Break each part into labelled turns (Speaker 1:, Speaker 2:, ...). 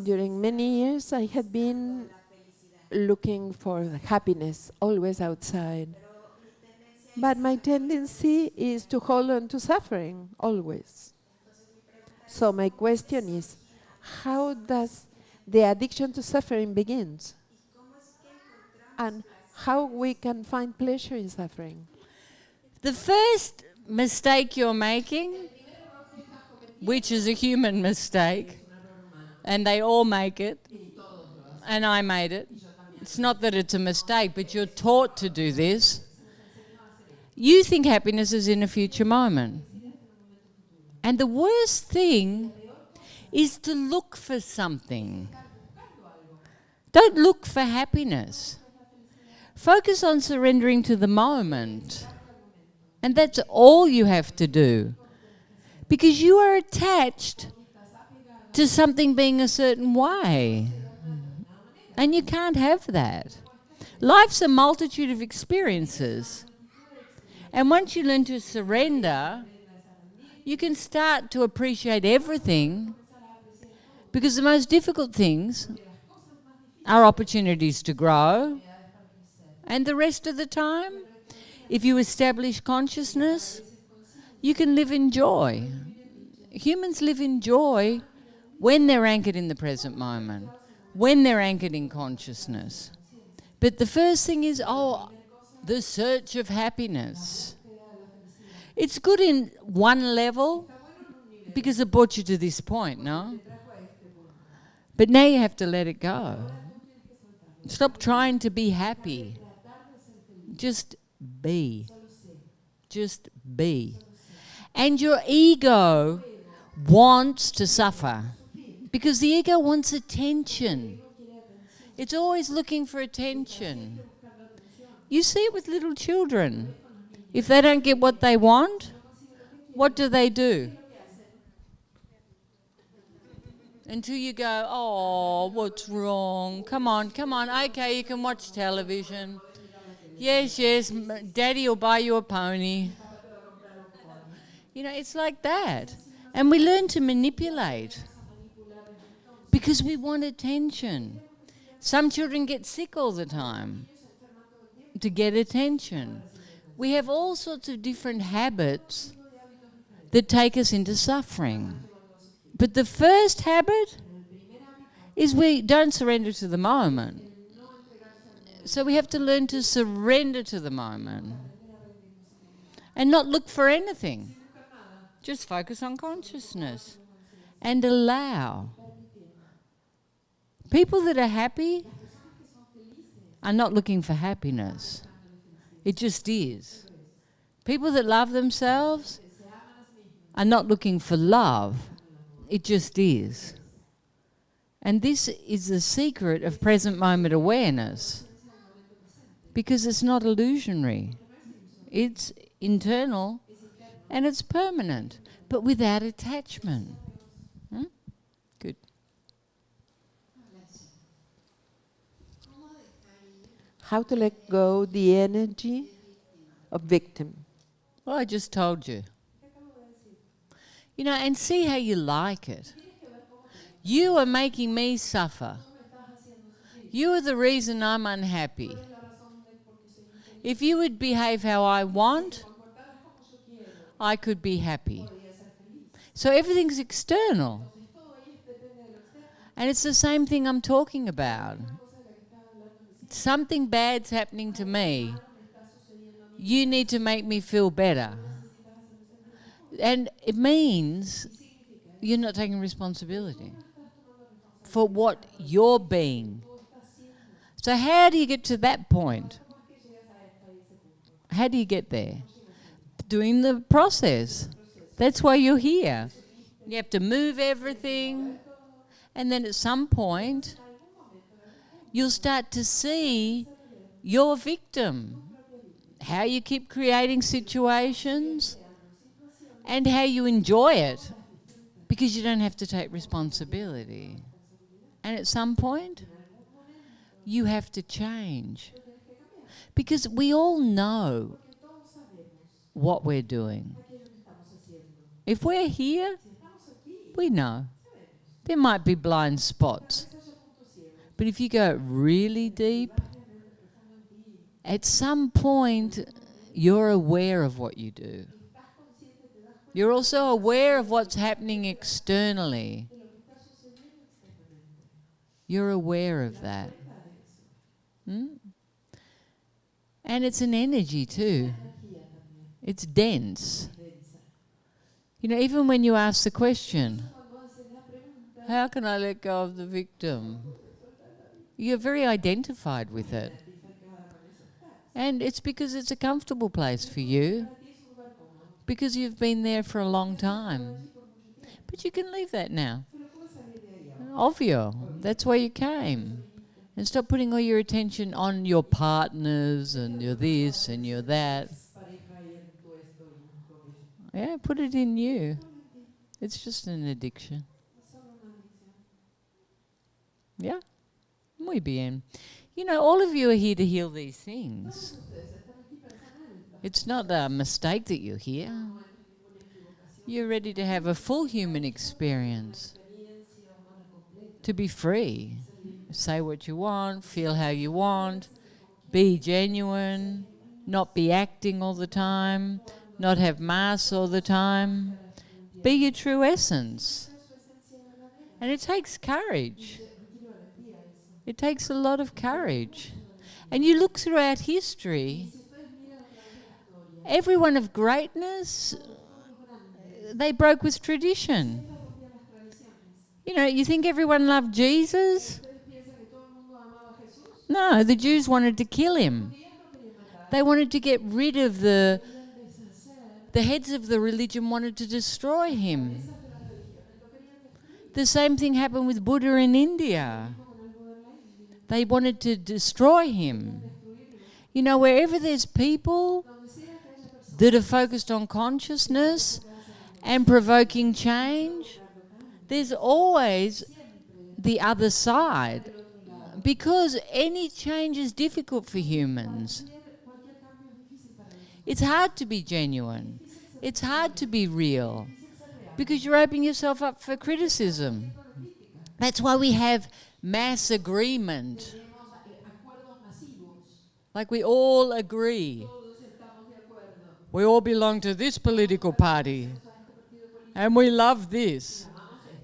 Speaker 1: During many years, I had been looking for the happiness always outside. But my tendency is to hold on to suffering always. So my question is, how does the addiction to suffering begins? And how we can find pleasure in suffering?
Speaker 2: The first mistake you're making, which is a human mistake, and they all make it, and I made it. It's not that it's a mistake, but you're taught to do this. You think happiness is in a future moment. And the worst thing is to look for something. Don't look for happiness. Focus on surrendering to the moment. And that's all you have to do. Because you are attached to something being a certain way. And you can't have that. Life's a multitude of experiences. And once you learn to surrender, you can start to appreciate everything, because the most difficult things are opportunities to grow. And the rest of the time, if you establish consciousness, you can live in joy. Humans live in joy when they're anchored in the present moment, when they're anchored in consciousness. But the first thing is, the search of happiness. It's good in one level because it brought you to this point, no? But now you have to let it go. Stop trying to be happy. Just be. Just be. And your ego wants to suffer because the ego wants attention. It's always looking for attention. You see it with little children. If they don't get what they want, what do? Until you go, oh, what's wrong? Come on. Okay, you can watch television. Yes, Daddy will buy you a pony. You know, it's like that. And we learn to manipulate because we want attention. Some children get sick all the time to get attention. We have all sorts of different habits that take us into suffering. But the first habit is we don't surrender to the moment. So we have to learn to surrender to the moment and not look for anything. Just focus on consciousness and allow. People that are happy are not looking for happiness. It just is. People that love themselves are not looking for love. It just is. And this is the secret of present moment awareness, because it's not illusionary. It's internal and it's permanent, but without attachment. Good.
Speaker 1: How to let go the energy of victim?
Speaker 2: Well, I just told you. You know, and see how you like it. You are making me suffer. You are the reason I'm unhappy. If you would behave how I want, I could be happy. So everything's external. And it's the same thing I'm talking about. Something bad's happening to me. You need to make me feel better. And it means you're not taking responsibility for what you're being. So how do you get to that point? How do you get there? Doing the process. That's why you're here. You have to move everything. And then at some point, you'll start to see your victim. How you keep creating situations and how you enjoy it, because you don't have to take responsibility. And at some point, you have to change. Because we all know what we're doing. If we're here, we know. There might be blind spots. But if you go really deep, at some point you're aware of what you do. You're also aware of what's happening externally. You're aware of that. And it's an energy too. It's dense. You know, even when you ask the question, how can I let go of the victim? You're very identified with it. And it's because it's a comfortable place for you, because you've been there for a long time. But you can leave that now. Obvio, that's why you came. And stop putting all your attention on your partners and your this and your that. Yeah, put it in you. It's just an addiction. Yeah, muy bien. You know, all of you are here to heal these things. It's not a mistake that you're here. You're ready to have a full human experience. To be free. Say what you want, feel how you want, be genuine, not be acting all the time, not have masks all the time. Be your true essence. And it takes courage. It takes a lot of courage. And you look throughout history, everyone of greatness, they broke with tradition. You know, you think everyone loved Jesus? No, the Jews wanted to kill him. They wanted to get rid of the heads of the religion wanted to destroy him. The same thing happened with Buddha in India. They wanted to destroy him. You know, wherever there's people that are focused on consciousness and provoking change, there's always the other side. Because any change is difficult for humans. It's hard to be genuine. It's hard to be real. Because you're opening yourself up for criticism. That's why we have mass agreement. Like we all agree. We all belong to this political party. And we love this.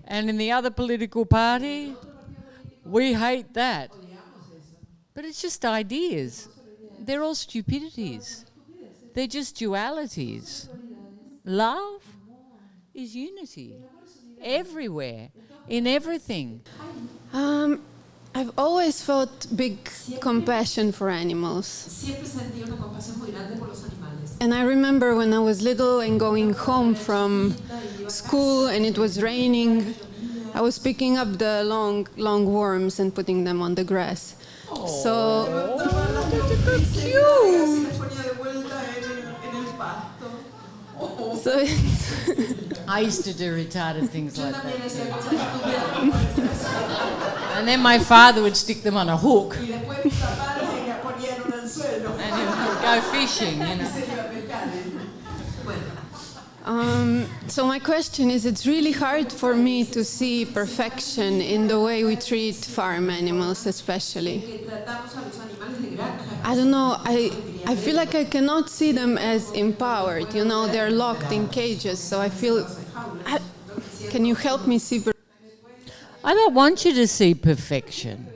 Speaker 2: And in the other political party, we hate that. But it's just ideas. They're all stupidities. They're just dualities. Love is unity. Everywhere. In everything.
Speaker 3: I've always felt big compassion for animals. And I remember when I was little and going home from school and it was raining, I was picking up the long worms and putting them on the grass. So
Speaker 2: I used to do retarded things like that too. And then my father would stick them on a hook. And he would go fishing, you know.
Speaker 3: So my question is, it's really hard for me to see perfection in the way we treat farm animals especially. I don't know, I feel like I cannot see them as empowered, you know, they're locked in cages, so I feel, can you help me see perfection?
Speaker 2: I don't want you to see perfection.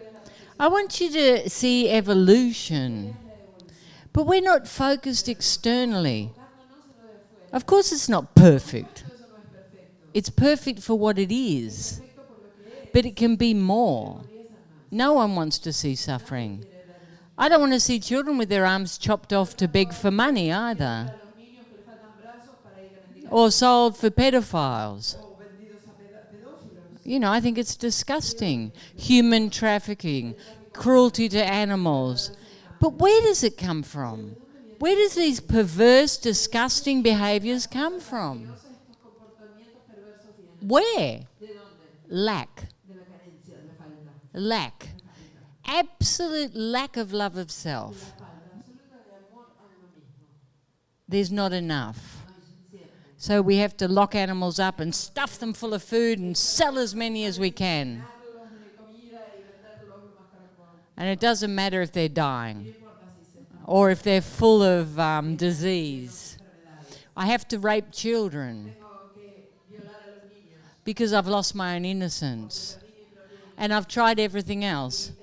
Speaker 2: I want you to see evolution. But we're not focused externally. Of course it's not perfect. It's perfect for what it is. But it can be more. No one wants to see suffering. I don't want to see children with their arms chopped off to beg for money either. Or sold for pedophiles. You know, I think it's disgusting. Human trafficking, cruelty to animals. But where does it come from? Where does these perverse, disgusting behaviours come from? Where? Lack. Lack. Absolute lack of love of self. There's not enough. So we have to lock animals up and stuff them full of food and sell as many as we can. And it doesn't matter if they're dying or if they're full of disease. I have to rape children because I've lost my own innocence. And I've tried everything else.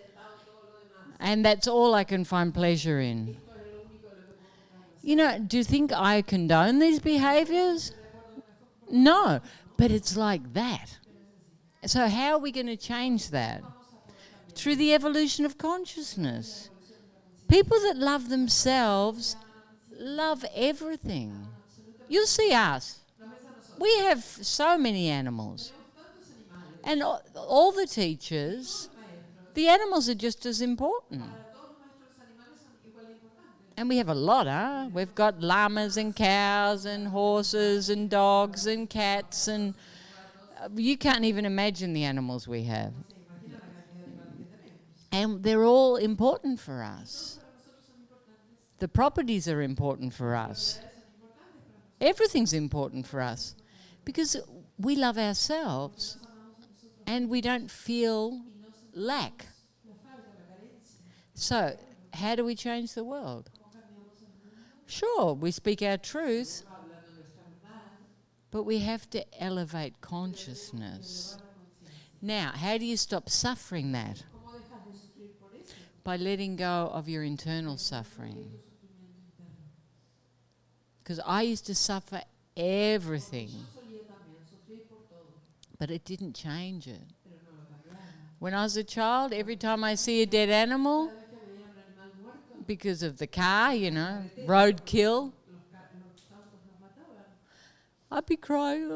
Speaker 2: And that's all I can find pleasure in. You know, do you think I condone these behaviors? No, but it's like that. So how are we going to change that? Through the evolution of consciousness. People that love themselves love everything. You'll see us. We have so many animals. And all the teachers, the animals are just as important. And we have a lot, huh? We've got llamas and cows and horses and dogs and cats and you can't even imagine the animals we have. And they're all important for us. The properties are important for us. Everything's important for us because we love ourselves and we don't feel lack. So, how do we change the world? Sure, we speak our truth, but we have to elevate consciousness. Now, how do you stop suffering that? By letting go of your internal suffering. Because I used to suffer everything, but it didn't change it. When I was a child, every time I see a dead animal, because of the car, you know, roadkill, I'd be crying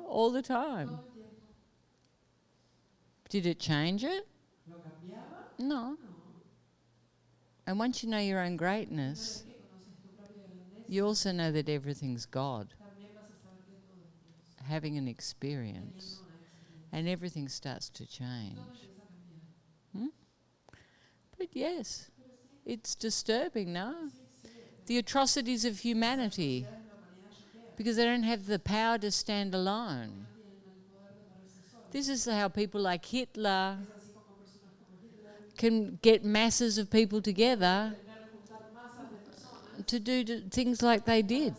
Speaker 2: all the time. Did it change it? No. And once you know your own greatness, you also know that everything's God. Having an experience. And everything starts to change. But yes, it's disturbing, no? The atrocities of humanity. Because they don't have the power to stand alone. This is how people like Hitler can get masses of people together to do things like they did.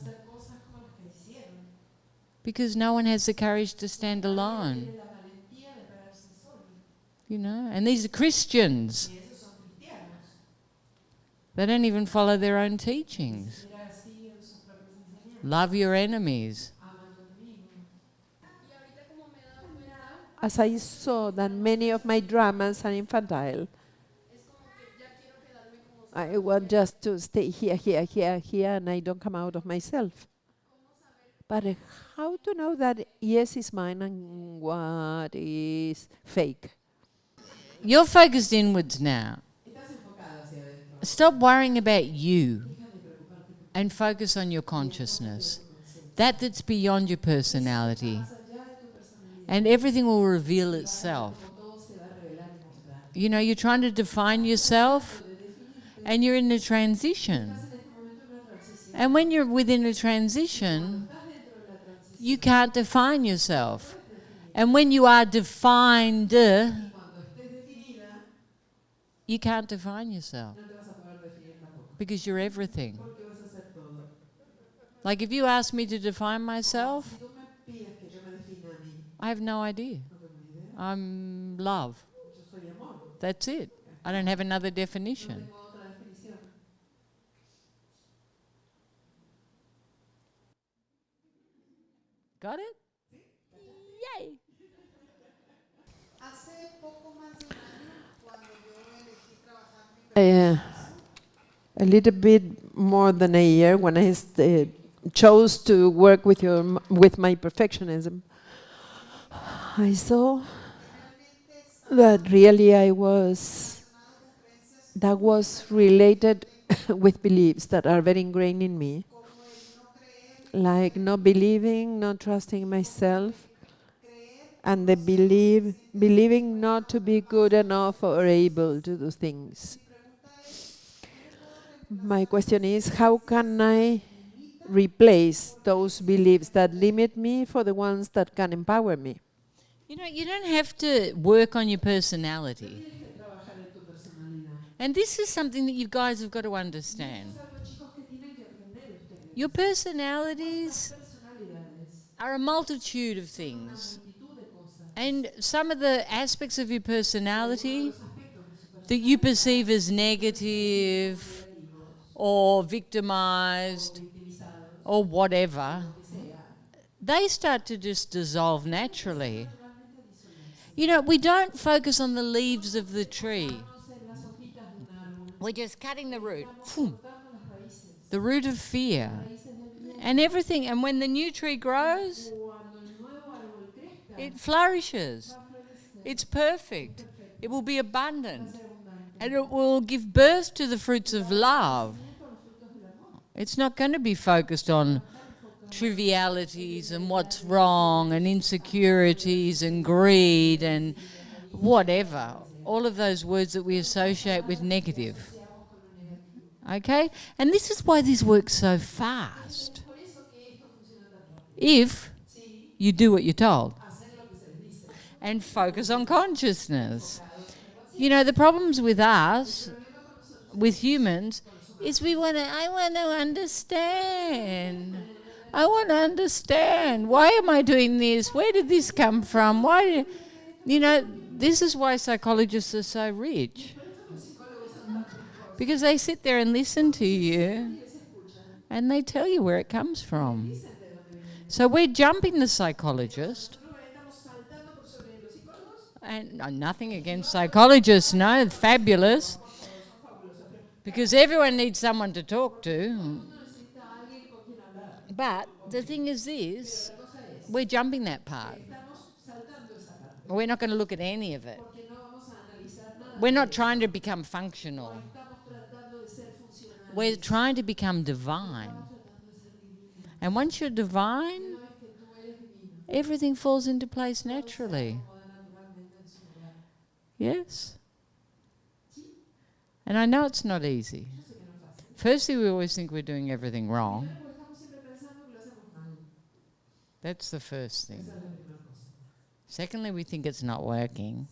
Speaker 2: Because no one has the courage to stand alone. You know, and these are Christians. They don't even follow their own teachings. Love your enemies.
Speaker 1: As I saw that many of my dramas are infantile, I want just to stay here, and I don't come out of myself. But how to know that yes is mine and what is fake?
Speaker 2: You're focused inwards now. Stop worrying about you and focus on your consciousness. That's beyond your personality. And everything will reveal itself. You know, you're trying to define yourself and you're in a transition. And when you're within a transition, you can't define yourself. And when you are defined, you can't define yourself. Because you're everything. Like if you ask me to define myself, I have no idea. I'm love. That's it. I don't have another definition. Got it? Yay!
Speaker 1: A little bit more than a year when I chose to work with my perfectionism, I saw that really that was related with beliefs that are very ingrained in me, like not believing, not trusting myself, and the believing not to be good enough or able to do things. My question is, how can I replace those beliefs that limit me for the ones that can empower me.
Speaker 2: You know, you don't have to work on your personality. And this is something that you guys have got to understand. Your personalities are a multitude of things. And some of the aspects of your personality that you perceive as negative or victimized or whatever, they start to just dissolve naturally. You know, we don't focus on the leaves of the tree. We're just cutting the root. The root of fear. And everything. And when the new tree grows, it flourishes. It's perfect. It will be abundant. And it will give birth to the fruits of love. It's not going to be focused on trivialities and what's wrong and insecurities and greed and whatever. All of those words that we associate with negative. Okay? And this is why this works so fast. If you do what you're told and focus on consciousness. You know, the problems with us, with humans, is I want to understand. I want to understand. Why am I doing this? Where did this come from? You know, this is why psychologists are so rich. Because they sit there and listen to you and they tell you where it comes from. So we're jumping the psychologist. And nothing against psychologists, no, fabulous. Because everyone needs someone to talk to. But the thing is this, we're jumping that part. We're not going to look at any of it. We're not trying to become functional. We're trying to become divine. And once you're divine, everything falls into place naturally. Yes? And I know it's not easy. Firstly, we always think we're doing everything wrong. That's the first thing. Secondly, we think it's not working.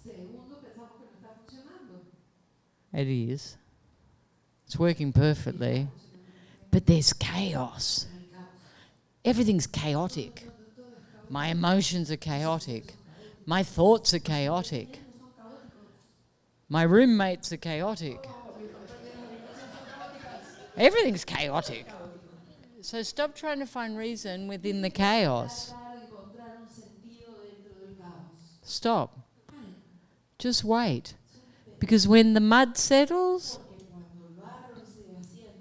Speaker 2: It is. It's working perfectly. But there's chaos. Everything's chaotic. My emotions are chaotic. My thoughts are chaotic. My roommates are chaotic. Everything's chaotic. So stop trying to find reason within the chaos. Stop. Just wait. Because when the mud settles,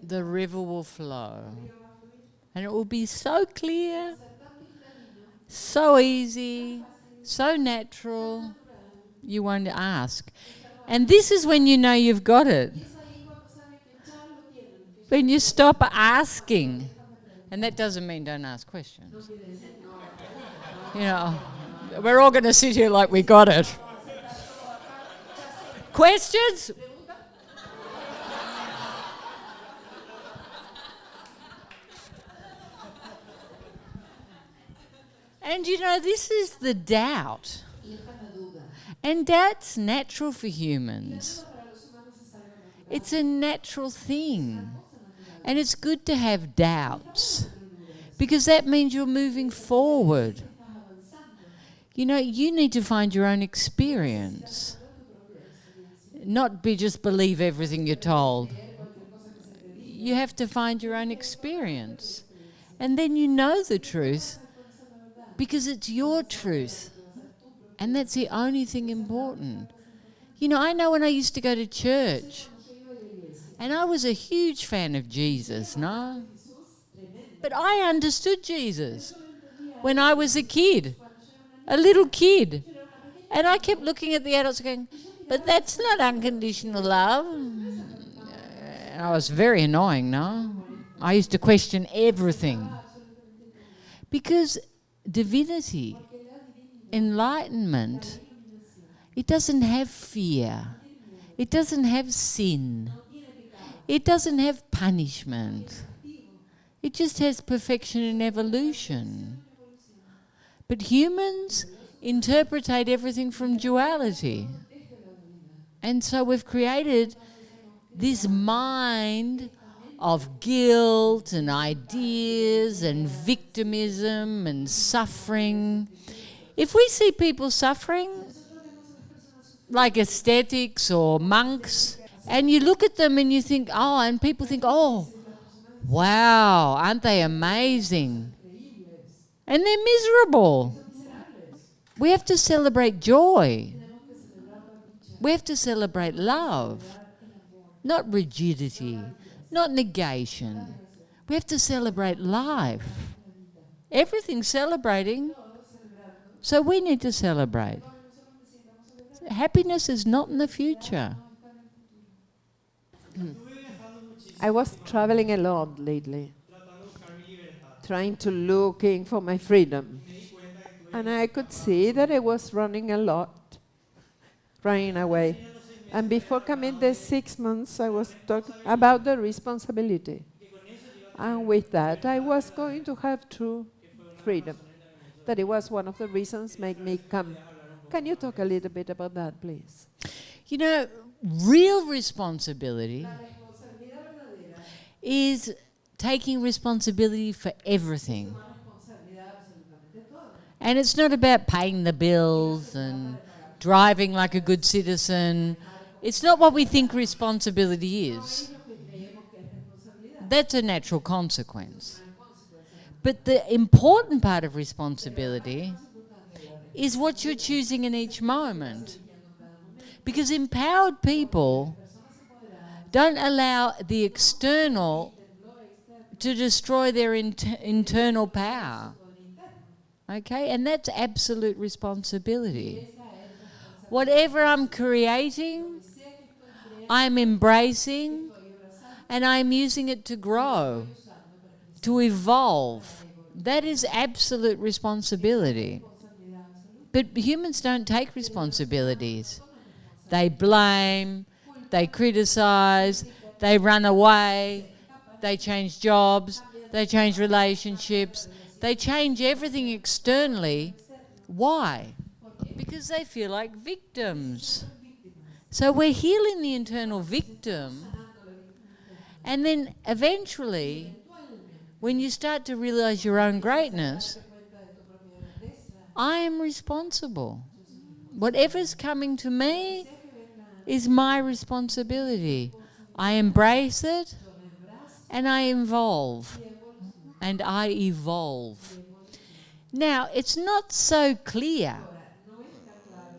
Speaker 2: the river will flow. And it will be so clear, so easy, so natural, you won't ask. And this is when you know you've got it. When you stop asking. And that doesn't mean don't ask questions. You know, we're all going to sit here like we got it. Questions? And you know, this is the doubt. And doubt's natural for humans. It's a natural thing. And it's good to have doubts because that means you're moving forward. You know, you need to find your own experience. Not just believe everything you're told. You have to find your own experience. And then you know the truth because it's your truth. And that's the only thing important. You know, I know when I used to go to church, and I was a huge fan of Jesus, no? But I understood Jesus when I was a kid, a little kid. And I kept looking at the adults going, but that's not unconditional love. And I was very annoying, no? I used to question everything. Because divinity, enlightenment, it doesn't have fear. It doesn't have sin. It doesn't have punishment. It just has perfection and evolution. But humans interpretate everything from duality. And so we've created this mind of guilt and ideas and victimism and suffering. If we see people suffering, like ascetics or monks, and you look at them and you think, oh, and people think, oh, wow, aren't they amazing? And they're miserable. We have to celebrate joy. We have to celebrate love, not rigidity, not negation. We have to celebrate life. Everything's celebrating, so we need to celebrate. Happiness is not in the future.
Speaker 1: I was traveling a lot lately, trying to looking for my freedom. And I could see that I was running a lot, running away. And before coming the 6 months, I was talking about the responsibility. And with that, I was going to have true freedom. That it was one of the reasons made me come. Can you talk a little bit about that, please?
Speaker 2: You know, real responsibility is taking responsibility for everything. And it's not about paying the bills and driving like a good citizen. It's not what we think responsibility is. That's a natural consequence. But the important part of responsibility is what you're choosing in each moment. Because empowered people don't allow the external to destroy their internal power. Okay? And that's absolute responsibility. Whatever I'm creating, I'm embracing, and I'm using it to grow, to evolve. That is absolute responsibility. But humans don't take responsibilities. They blame, they criticize, they run away, they change jobs, they change relationships, they change everything externally. Why? Because they feel like victims. So we're healing the internal victim, and then eventually, when you start to realize your own greatness, I am responsible. Whatever's coming to me is my responsibility. I embrace it and I evolve. And I evolve. Now, it's not so clear,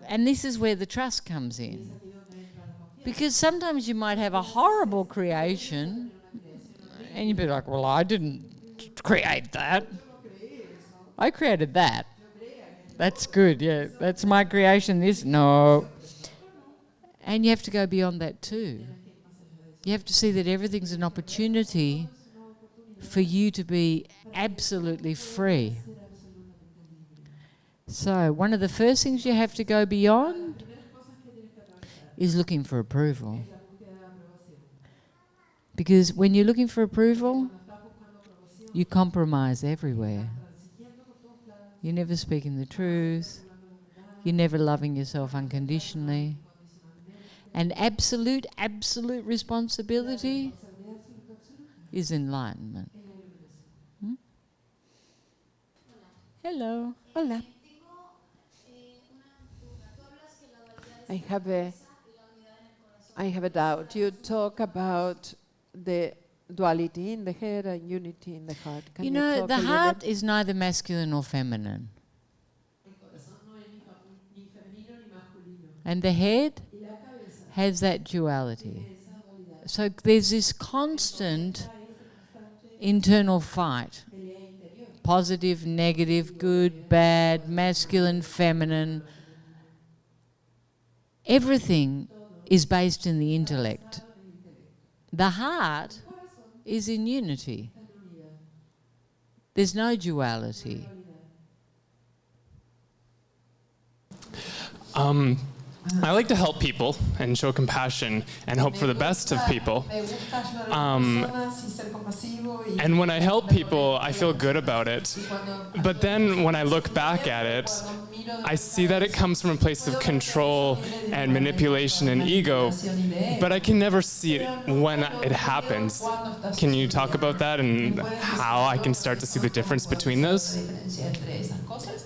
Speaker 2: and this is where the trust comes in. Because sometimes you might have a horrible creation and you'd be like, well, I didn't create that. I created that. That's good, yeah. That's my creation. This, no. And you have to go beyond that too. You have to see that everything's an opportunity for you to be absolutely free. So one of the first things you have to go beyond is looking for approval. Because when you're looking for approval, you compromise everywhere. You're never speaking the truth. You're never loving yourself unconditionally. And absolute responsibility is enlightenment. Hello.
Speaker 1: Hola. I have a doubt. You talk about the duality in the head and unity in the heart. Can
Speaker 2: You know,
Speaker 1: talk
Speaker 2: the
Speaker 1: a little
Speaker 2: heart
Speaker 1: bit?
Speaker 2: is neither masculine nor feminine. And the head has that duality. So there's this constant internal fight. Positive, negative, good, bad, masculine, feminine. Everything is based in the intellect. The heart is in unity. There's no duality.
Speaker 4: I like to help people and show compassion and hope for the best of people. And when I help people, I feel good about it. But then when I look back at it, I see that it comes from a place of control and manipulation and ego, but I can never see it when it happens. Can you talk about that and how I can start to see the difference between those?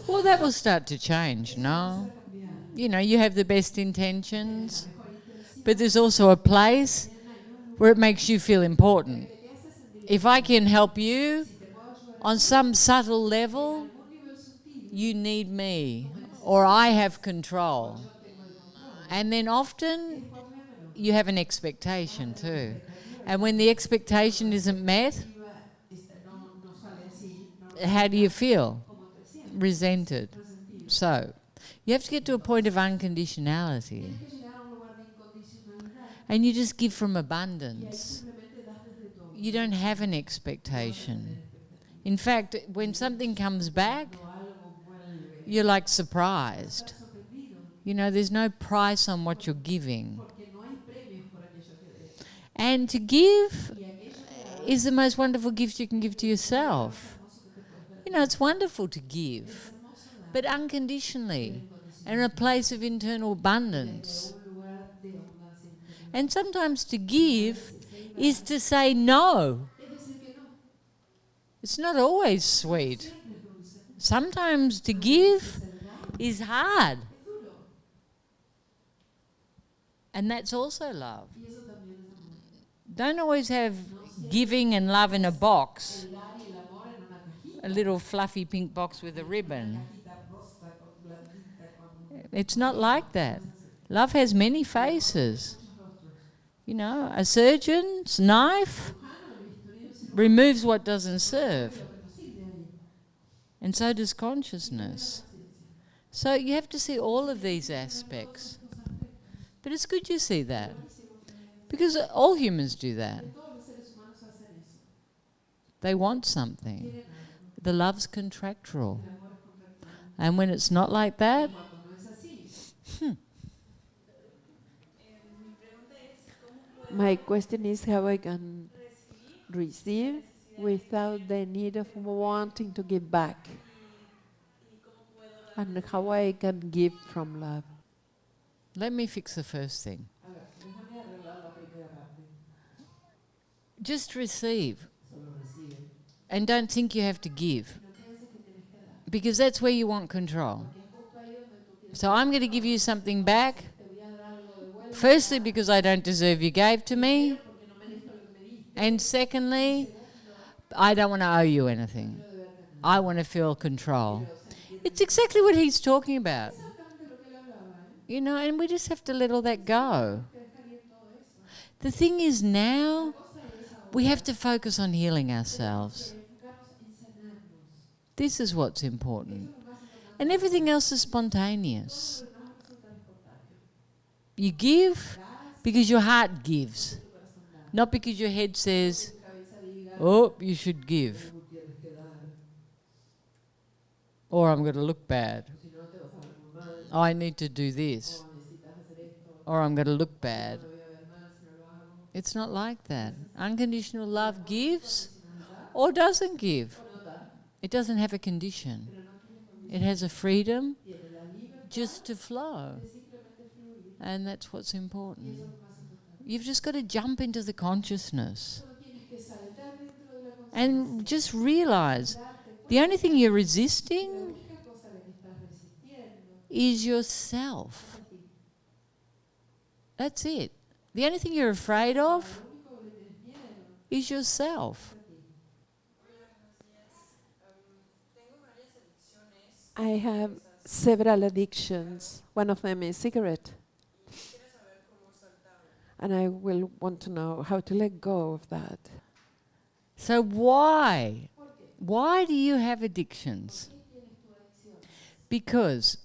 Speaker 2: Well, that will start to change, no? You know, you have the best intentions, but there's also a place where it makes you feel important. If I can help you on some subtle level, you need me, or I have control. And then often you have an expectation too. And when the expectation isn't met, how do you feel? Resented. So, you have to get to a point of unconditionality. And you just give from abundance. You don't have an expectation. In fact, when something comes back, you're like surprised. You know, there's no price on what you're giving. And to give is the most wonderful gift you can give to yourself. You know, it's wonderful to give, but unconditionally, and in a place of internal abundance. And sometimes to give is to say no. It's not always sweet. Sometimes to give is hard. And that's also love. Don't always have giving and love in a box, a little fluffy pink box with a ribbon. It's not like that. Love has many faces. You know, a surgeon's knife removes what doesn't serve. And so does consciousness. So you have to see all of these aspects. But it's good you see that. Because all humans do that. They want something. The love's contractual. And when it's not like that,
Speaker 1: My question is how I can receive without the need of wanting to give back. And how I can give from love.
Speaker 2: let me fix the first thing. Just receive. And don't think you have to give. Because that's where you want control. So I'm going to give you something back. Firstly, because I don't deserve you gave to me. And secondly, I don't want to owe you anything. I want to feel control. It's exactly what he's talking about. You know, and we just have to let all that go. The thing is now, we have to focus on healing ourselves. This is what's important. And everything else is spontaneous. You give because your heart gives, not because your head says, oh, you should give. Or I'm going to look bad. Oh, I need to do this. Or I'm going to look bad. It's not like that. Unconditional love gives or doesn't give. It doesn't have a condition. It has a freedom just to flow. And that's what's important. You've just got to jump into the consciousness. And just realize the only thing you're resisting is yourself. That's it. The only thing you're afraid of is yourself.
Speaker 1: I have several addictions. One of them is cigarette. And I will want to know how to let go of that.
Speaker 2: So why? Why do you have addictions? Because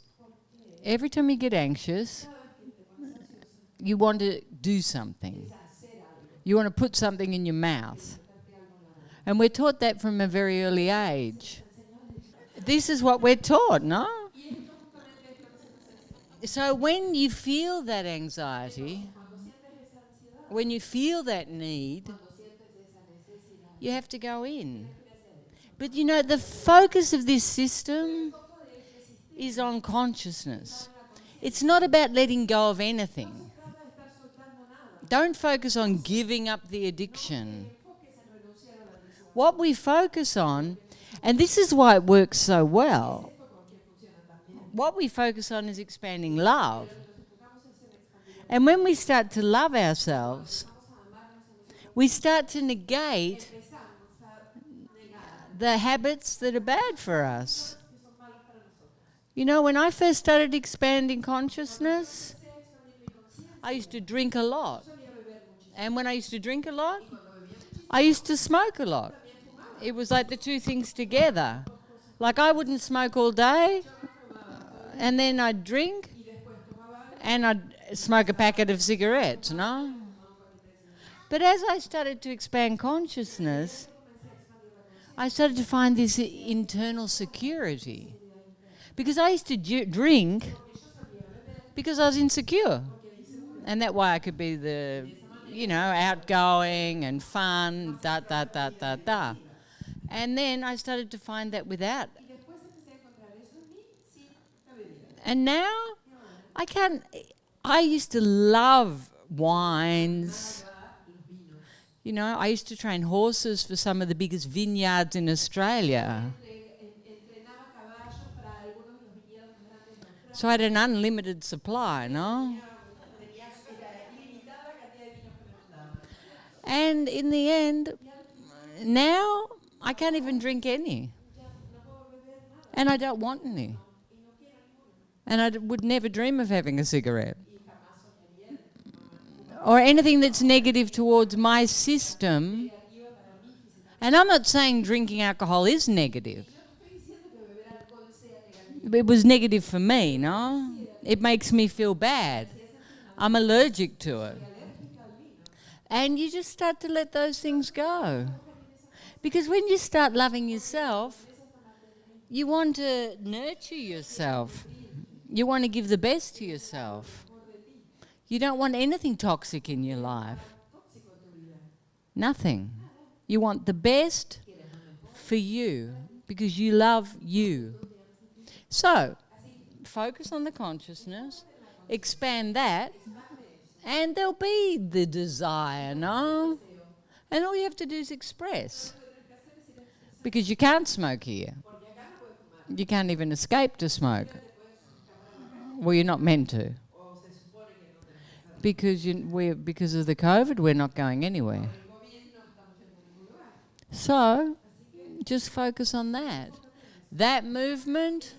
Speaker 2: every time you get anxious, you want to do something. You want to put something in your mouth. And we're taught that from a very early age. This is what we're taught, no? So when you feel that anxiety, when you feel that need, you have to go in. But you know, the focus of this system is on consciousness. It's not about letting go of anything. Don't focus on giving up the addiction. What we focus on, and this is why it works so well, what we focus on is expanding love. And when we start to love ourselves, we start to negate the habits that are bad for us. You know, when I first started expanding consciousness, I used to drink a lot. And when I used to drink a lot, I used to smoke a lot. It was like the two things together. Like I wouldn't smoke all day, and then I'd drink, and I'd smoke a packet of cigarettes, no? But as I started to expand consciousness, I started to find this internal security. Because I used to drink because I was insecure. And that's why I could be the, you know, outgoing and fun, da. And then I started to find that without. And now I used to love wines. You know, I used to train horses for some of the biggest vineyards in Australia. So I had an unlimited supply, no? And in the end, now I can't even drink any. And I don't want any. And I would never dream of having a cigarette. Or anything that's negative towards my system. And I'm not saying drinking alcohol is negative. It was negative for me, no? It makes me feel bad. I'm allergic to it. And you just start to let those things go. Because when you start loving yourself, you want to nurture yourself. You want to give the best to yourself. You don't want anything toxic in your life. Nothing. You want the best for you because you love you. So, focus on the consciousness, expand that, and there'll be the desire, no? And all you have to do is express. Because you can't smoke here. You can't even escape to smoke. Well, you're not meant to. Because of the COVID, we're not going anywhere. So, just focus on that. That movement,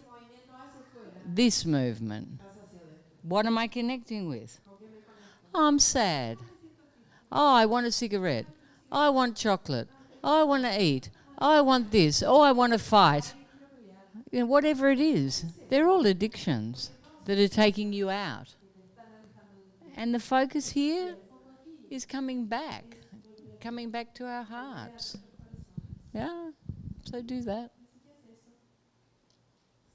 Speaker 2: this movement. What am I connecting with? Oh, I'm sad. Oh, I want a cigarette. Oh, I want chocolate. Oh, I want to eat. Oh, I want this. Oh, I want to fight. You know, whatever it is, they're all addictions that are taking you out. And the focus here is coming back to our hearts. Yeah, so do that.